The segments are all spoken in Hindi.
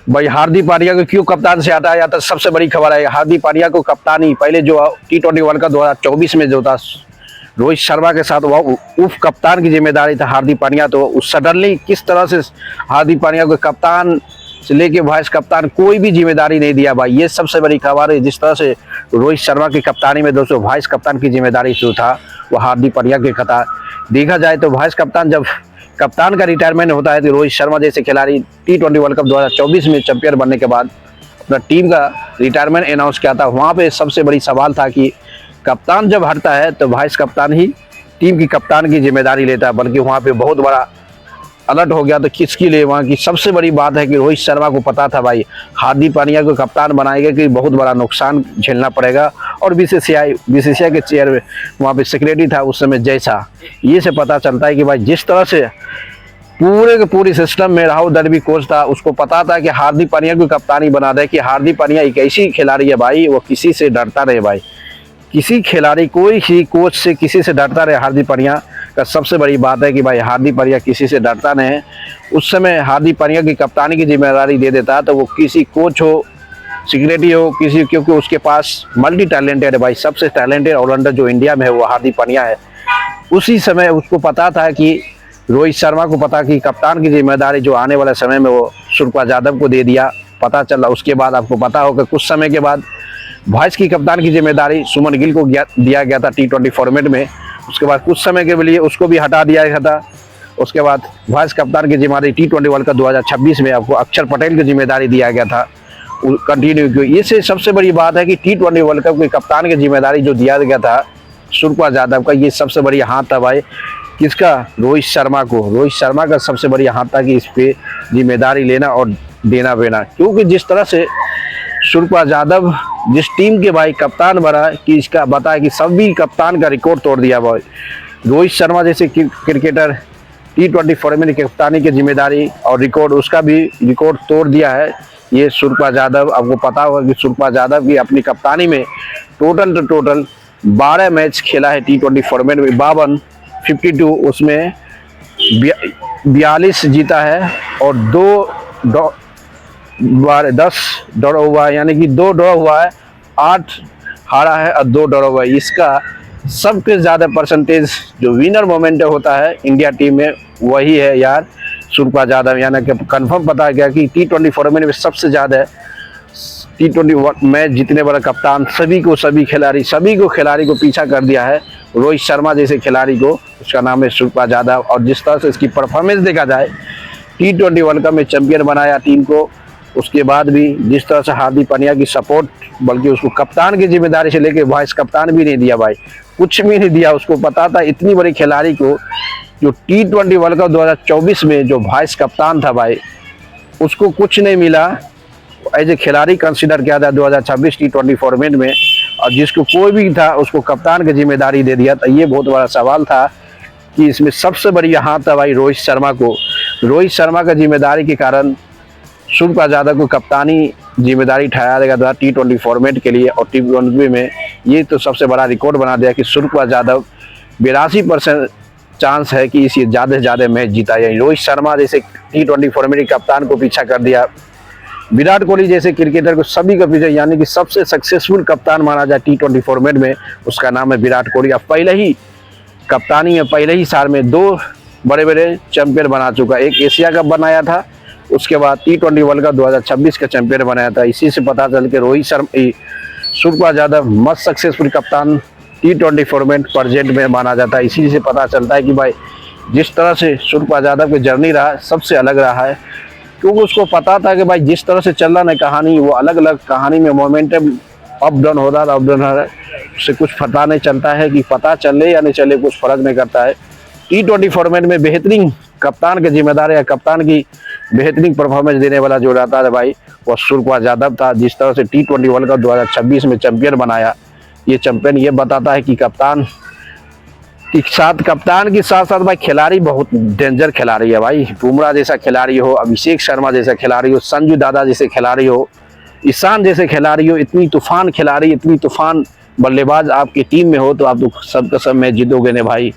भाई हार्दिक पांड्या को क्यों कप्तान से हटाया जाता, सबसे बड़ी खबर है। हार्दिक पांड्या को कप्तानी पहले जो T20 वर्ल्ड कप 2024 में जो था रोहित शर्मा के साथ वह उप कप्तान की जिम्मेदारी था हार्दिक पांड्या, तो उस सडनली किस तरह से हार्दिक पांड्या को कप्तान से लेके वाइस कप्तान कोई भी जिम्मेदारी नहीं दिया भाई, ये सबसे बड़ी खबर है। जिस तरह से रोहित शर्मा की कप्तानी में दोस्तों वाइस कप्तान की जिम्मेदारी जो था वो हार्दिक पांड्या के था। देखा जाए तो वाइस कप्तान जब कप्तान का रिटायरमेंट होता है तो रोहित शर्मा जैसे खिलाड़ी T20 वर्ल्ड कप 2024 में चैंपियन बनने के बाद अपना टीम का रिटायरमेंट अनाउंस किया था। वहाँ पे सबसे बड़ी सवाल था कि कप्तान जब हटता है तो वाइस कप्तान ही टीम की कप्तान की जिम्मेदारी लेता है, बल्कि वहाँ पे बहुत बड़ा अलर्ट हो गया। तो किसके लिए वहाँ की सबसे बड़ी बात है कि रोहित शर्मा को पता था भाई हार्दिक पांड्या को कप्तान बनाएगा कि बहुत बड़ा नुकसान झेलना पड़ेगा, और बीसीसीआई के चेयर में वहाँ पे सेक्रेटरी था उस समय जैसा, ये से पता चलता है कि भाई जिस तरह से पूरे के पूरी सिस्टम में राहुल द्रविड़ कोच था, उसको पता था कि हार्दिक पांड्या को कप्तानी बना दे, कि हार्दिक पांड्या एक ऐसी खिलाड़ी है भाई वो किसी से डरता रहे भाई, किसी खिलाड़ी कोई ही कोच से किसी से डरता रहे। हार्दिक पांड्या का सबसे बड़ी बात है कि भाई हार्दिक पांड्या किसी से डरता नहीं है। उस समय हार्दिक पांड्या की कप्तानी की जिम्मेदारी दे देता तो वो किसी कोच हो सेक्रेटरी हो किसी, क्योंकि उसके पास मल्टी टैलेंटेड है भाई, सबसे टैलेंटेड ऑलराउंडर जो इंडिया में है वो हार्दिक पांड्या है। उसी समय उसको पता था कि रोहित शर्मा को पता कि कप्तान की जिम्मेदारी जो आने वाले समय में वो सूर्यकुमार यादव को दे दिया, पता चला। उसके बाद आपको पता होगा कुछ समय के बाद वाइस की कप्तान की जिम्मेदारी सुमन गिल को दिया गया था T20 फॉर्मेट में। उसके बाद कुछ समय के लिए उसको भी हटा दिया गया था। उसके बाद वाइस कप्तान की जिम्मेदारी T20 वर्ल्ड कप 2026 में आपको अक्षर पटेल की जिम्मेदारी दिया गया था, कंटिन्यू की। ये से सबसे बड़ी बात है कि T20 वर्ल्ड कप के कप्तान की जिम्मेदारी जो दिया गया था सूर्यकुमार यादव का, ये सबसे बड़ी हाथ था भाई किसका, रोहित शर्मा को। रोहित शर्मा का सबसे बड़ी हाथ था कि इस पे जिम्मेदारी लेना और देना बेना, क्योंकि जिस तरह से सूर्यकुमार यादव जिस टीम के भाई कप्तान बना कि इसका बताया कि सभी कप्तान का रिकॉर्ड तोड़ दिया भाई। रोहित शर्मा जैसे क्रिकेटर T20 फॉर्मेट की कप्तानी की जिम्मेदारी और रिकॉर्ड उसका भी रिकॉर्ड तोड़ दिया है ये सूर्यकुमार यादव। आपको पता होगा कि सूर्यकुमार यादव की अपनी कप्तानी में टोटल 12 मैच खेला है T20 फॉर्मेट में, 52 उसमें 42 जीता है और 10 ड्रॉ हुआ है, यानी कि 2 ड्रॉ हुआ है, 8 हारा है और 2 ड्रॉ हुआ है। इसका सबसे ज़्यादा परसेंटेज जो विनर मोमेंट होता है इंडिया टीम में वही है यार सूर्यकुमार यादव, यानी कि कंफर्म पता गया कि T20 फॉर्मेट में सबसे ज़्यादा T20 मैच जीतने वाला कप्तान सभी को खिलाड़ी को पीछा कर दिया है रोहित शर्मा जैसे खिलाड़ी को, उसका नाम है सूर्यकुमार यादव। और जिस तरह से इसकी परफॉर्मेंस देखा जाए T20 वर्ल्ड कप में चैंपियन बनाया टीम को, उसके बाद भी जिस तरह से हार्दिक पांड्या की सपोर्ट, बल्कि उसको कप्तान की जिम्मेदारी से लेके वाइस कप्तान भी नहीं दिया भाई, कुछ भी नहीं दिया। उसको पता था इतनी बड़ी खिलाड़ी को जो T20 वर्ल्ड कप 2024 में जो वाइस कप्तान था भाई उसको कुछ नहीं मिला, एज ए खिलाड़ी कंसिडर किया था 2026 T20 फॉर्मेट में, और जिसको कोई भी था उसको कप्तान की जिम्मेदारी दे दिया। तो ये बहुत बड़ा सवाल था कि इसमें सबसे बड़ी हाथ था भाई रोहित शर्मा को। रोहित शर्मा का जिम्मेदारी के कारण सूर्यकुमार यादव को कप्तानी जिम्मेदारी ठहराया गया था T20 फॉर्मेट के लिए, और T20 में ये तो सबसे बड़ा रिकॉर्ड बना दिया कि सूर्यकुमार यादव 82% चांस है कि इस ज़्यादा से ज़्यादा मैच जीता है। रोहित शर्मा जैसे T20 फॉर्मेट के कप्तान को पीछा कर दिया, विराट कोहली जैसे क्रिकेटर को सभी का पीछे, यानी कि सबसे सक्सेसफुल कप्तान माना जाए T20 फॉर्मेट में उसका नाम है विराट कोहली। अब पहले ही कप्तानी में पहले ही साल में 2 बड़े चैंपियन बना चुका, एक एशिया कप बनाया था, उसके बाद T20 वर्ल्ड कप 2026 का चैंपियन बनाया था। इसी से पता चल के रोहित शर्मा सूर्यकुमार यादव मस्ट सक्सेसफुल कप्तान T20 फॉर्मेट प्रेजेंट में माना जाता है। इसी से पता चलता है कि भाई जिस तरह से सूर्यकुमार यादव की जर्नी रहा सबसे अलग रहा है, क्योंकि उसको पता था कि भाई जिस तरह से चल रहा है कहानी वो अलग अलग कहानी में मोमेंटम अप डाउन हो रहा है, उससे कुछ पता नहीं चलता है कि पता चले या नहीं चले, कुछ फर्क नहीं करता है। T20 फॉर्मेट में बेहतरीन कप्तान की जिम्मेदारी या कप्तान की बेहतरीन परफॉर्मेंस देने वाला जो रहता है भाई वो सूर्यकुमार यादव था। जिस तरह से T20 वर्ल्ड कप 2026 में चैंपियन बनाया, ये चैंपियन ये बताता है कि कप्तान के साथ भाई खिलाड़ी बहुत डेंजर खिलाड़ी है भाई। बुमराह जैसा खिलाड़ी हो, अभिषेक शर्मा जैसा खिलाड़ी हो, संजू दादा जैसे खिलाड़ी हो, ईशान जैसे खिलाड़ी हो, इतनी तूफान खिलाड़ी, इतनी तूफान बल्लेबाज आपकी टीम में हो तो आप तो सबका सब मैच जीतोगे ने भाई,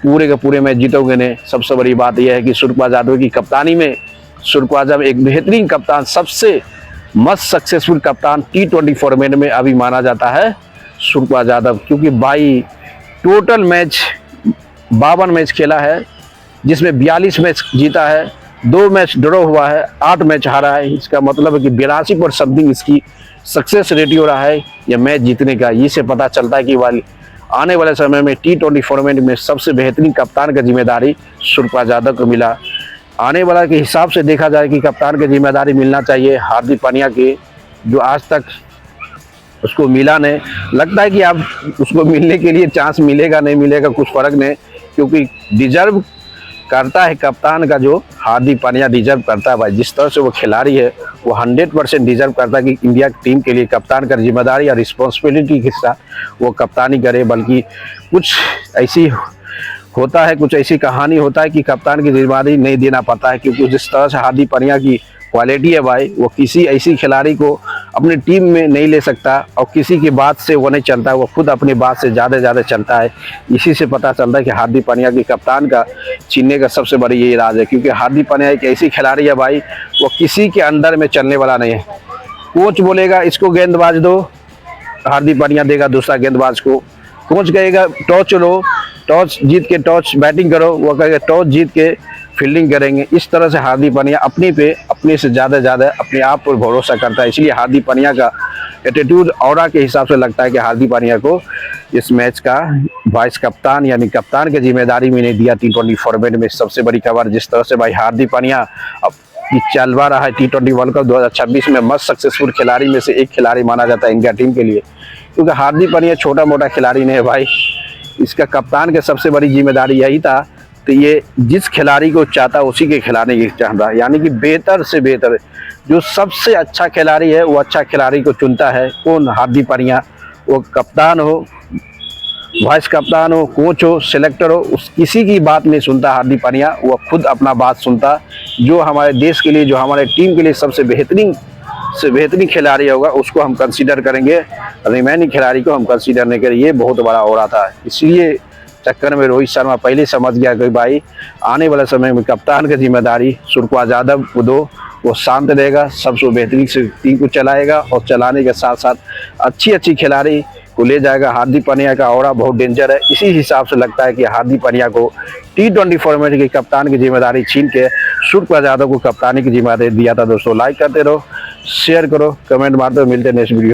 पूरे के पूरे मैच जीतोगे ने। सबसे बड़ी बात यह है कि सूर्यकुमार यादव की कप्तानी में सूर्यकुमार यादव एक बेहतरीन कप्तान, सबसे मस्त सक्सेसफुल कप्तान T20 फॉर्मेट में अभी माना जाता है सूर्यकुमार यादव, क्योंकि 22 टोटल मैच 52 मैच खेला है, जिसमें 42 मैच जीता है, 2 मैच ड्रॉ हुआ है, 8 मैच हारा है। इसका मतलब है कि 82% समथिंग इसकी सक्सेस रेटियो रहा है यह मैच जीतने का। इससे पता चलता है कि आने वाले समय में T20 फॉर्मेट में सबसे बेहतरीन कप्तान का जिम्मेदारी सूर्यकुमार यादव को मिला। आने वाला के हिसाब से देखा जाए कि कप्तान की जिम्मेदारी मिलना चाहिए हार्दिक पांड्या के, जो आज तक उसको मिला नहीं। लगता है कि अब उसको मिलने के लिए चांस मिलेगा नहीं मिलेगा कुछ फर्क नहीं, क्योंकि डिजर्व करता है कप्तान का, जो हार्दिक पांड्या डिजर्व करता है भाई। जिस तरह से वो खिलाड़ी है वो 100% डिजर्व करता है कि इंडिया की टीम के लिए कप्तान का जिम्मेदारी या रिस्पॉन्सिबिलिटी के साथ वो कप्तानी करे। बल्कि कुछ ऐसी होता है, कुछ ऐसी कहानी होता है कि कप्तान की जिम्मेदारी नहीं देना पड़ता है, क्योंकि जिस तरह से हार्दिक पांड्या की क्वालिटी है भाई, वो किसी ऐसी खिलाड़ी को अपनी टीम में नहीं ले सकता और किसी की बात से वो नहीं चलता, वो खुद अपनी बात से ज़्यादा चलता है। इसी से पता चलता है कि हार्दिक पांड्या की कप्तान का चुनने का सबसे बड़ी यही राज है, क्योंकि हार्दिक पांड्या एक ऐसी खिलाड़ी है भाई, वो किसी के अंडर में चलने वाला नहीं है। कोच बोलेगा इसको गेंदबाज दो, हार्दिक पांड्या देगा दूसरा गेंदबाज को। कोच कहेगा टॉस लो, टॉस जीत के टॉस बैटिंग करो, वो कहेगा टॉस जीत के फील्डिंग करेंगे। इस तरह से हार्दिक पांड्या अपने से ज़्यादा अपने आप पर भरोसा करता है। इसलिए हार्दिक पांड्या का एटीट्यूड ऑरा के हिसाब से लगता है कि हार्दिक पांड्या को इस मैच का वाइस कप्तान यानी कप्तान की जिम्मेदारी में नहीं दिया T20 फॉर्मेट में। सबसे बड़ी खबर, जिस तरह से भाई हार्दिक पांड्या अब चलवा रहा है T20 वर्ल्ड कप 2026 में, मस्त सक्सेसफुल खिलाड़ी में से एक खिलाड़ी माना जाता है इंडिया टीम के लिए, क्योंकि हार्दिक पांड्या छोटा मोटा खिलाड़ी नहीं है भाई। इसका कप्तान की सबसे बड़ी जिम्मेदारी यही था, तो ये जिस खिलाड़ी को चाहता उसी के खिलाने की चाह रहा है, यानी कि बेहतर से बेहतर जो सबसे अच्छा खिलाड़ी है वो अच्छा खिलाड़ी को चुनता है। कौन? हार्दिक पांड्या। वो कप्तान हो, वाइस कप्तान हो, कोच हो, सिलेक्टर हो, उस किसी की बात नहीं सुनता हार्दिक पांड्या, वो खुद अपना बात सुनता। जो हमारे देश के लिए, जो हमारे टीम के लिए सबसे बेहतरीन खिलाड़ी होगा उसको हम कंसीडर करेंगे, रिमेनिंग खिलाड़ी को हम कंसीडर नहीं करेंगे। ये बहुत बड़ा हो रहा था, इसलिए चक्कर में रोहित शर्मा पहले समझ गया कि भाई आने वाले समय में कप्तान की जिम्मेदारी सूर्यकुमार यादव को दो, वो शांत रहेगा, सबसे बेहतरीन से टीम को चलाएगा और चलाने के साथ साथ अच्छी खिलाड़ी को ले जाएगा। हार्दिक पांड्या का ऑरा बहुत डेंजर है, इसी हिसाब से लगता है कि हार्दिक पांड्या को T20 फॉर्मेट के कप्तान की जिम्मेदारी छीन के सूर्यकुमार यादव को कप्तानी की जिम्मेदारी दिया था। दोस्तों लाइक करते रहो, शेयर करो, कमेंट मारते रहो, मिलते हैं नेक्स्ट वीडियो।